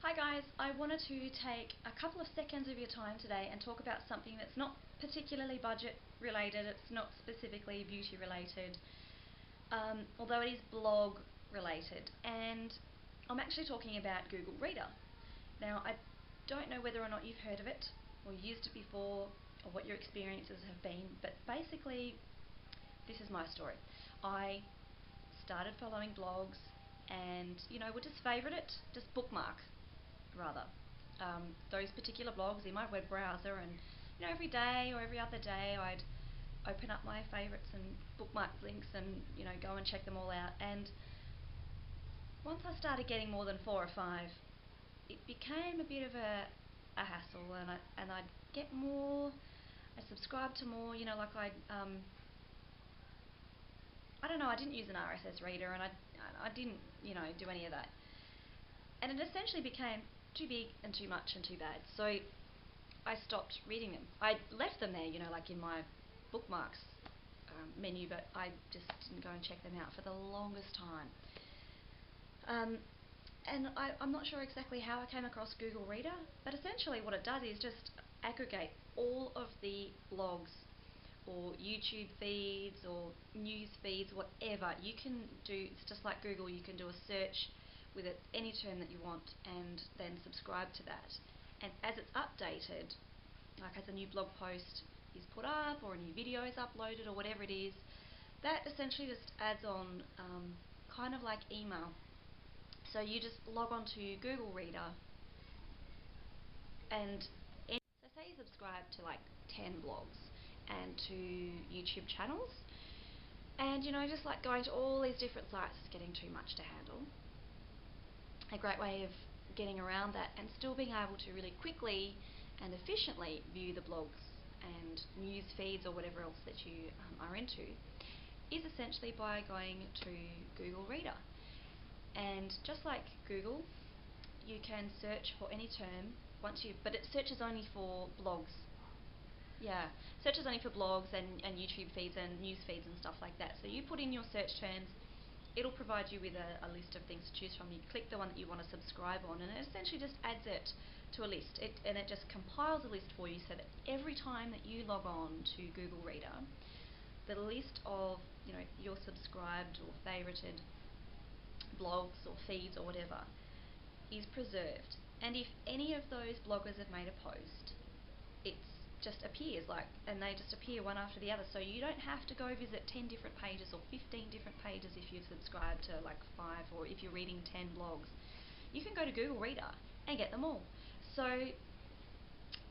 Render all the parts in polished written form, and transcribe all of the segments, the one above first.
Hi guys, I wanted to take a couple of seconds of your time today and talk about something that's not particularly budget related, it's not specifically beauty related, although it is blog related, and I'm actually talking about GoogleReader. Now I don't know whether or not you've heard of it or used it before or what your experiences have been, but basically this is my story. I started following blogs and would just favourite it, just bookmark rather those particular blogs in my web browser, and every day or every other day I'd open up my favourites and bookmark links and go and check them all out. And once I started getting more than 4 or 5, it became a bit of a hassle, and I'd get more, I subscribed to more, like I don't know, I didn't use an RSS reader, and I didn't do any of that, and it essentially became too big and too much and too bad. So I stopped reading them. I left them there, like in my bookmarks menu, but I just didn't go and check them out for the longest time. And I'm not sure exactly how I came across GoogleReader, but essentially what it does is just aggregate all of the blogs or YouTube feeds or news feeds, whatever. You can do, it's just like Google, you can do a search with it, any term that you want, and then subscribe to that. And as it's updated, like as a new blog post is put up or a new video is uploaded or whatever it is, that essentially just adds on kind of like email. So you just log on to GoogleReader, and so say you subscribe to like 10 blogs and to YouTube channels, and just like going to all these different sites is getting too much to handle. A great way of getting around that and still being able to really quickly and efficiently view the blogs and news feeds or whatever else that you are into is essentially by going to GoogleReader. And just like Google, you can search for any term but it searches only for blogs. Yeah, searches only for blogs and YouTube feeds and news feeds and stuff like that. So you put in your search terms, it'll provide you with a list of things to choose from. You click the one that you want to subscribe on, and it essentially just adds it to a list. And it just compiles a list for you, so that every time that you log on to GoogleReader, the list of your subscribed or favorited blogs or feeds or whatever is preserved. And if any of those bloggers have made a post, it just appears and they just appear one after the other. So you don't have to go visit 10 different pages or 15 different pages if you've subscribed to like 5, or if you're reading 10 blogs. You can go to GoogleReader and get them all. So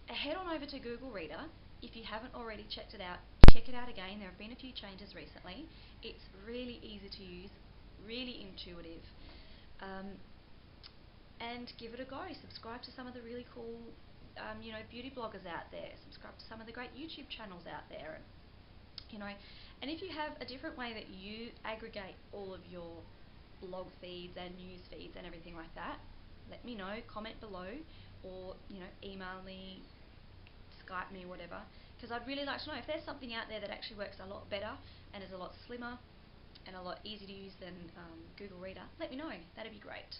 head on over to GoogleReader. If you haven't already checked it out, check it out again. There have been a few changes recently. It's really easy to use, really intuitive, and give it a go. Subscribe to some of the really cool beauty bloggers out there. Subscribe to some of the great YouTube channels out there, and if you have a different way that you aggregate all of your blog feeds and news feeds and everything like that, let me know, comment below, or email me, Skype me, whatever, because I'd really like to know if there's something out there that actually works a lot better and is a lot slimmer and a lot easier to use than GoogleReader. Let me know, that'd be great.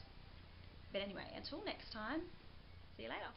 But anyway, until next time, see you later.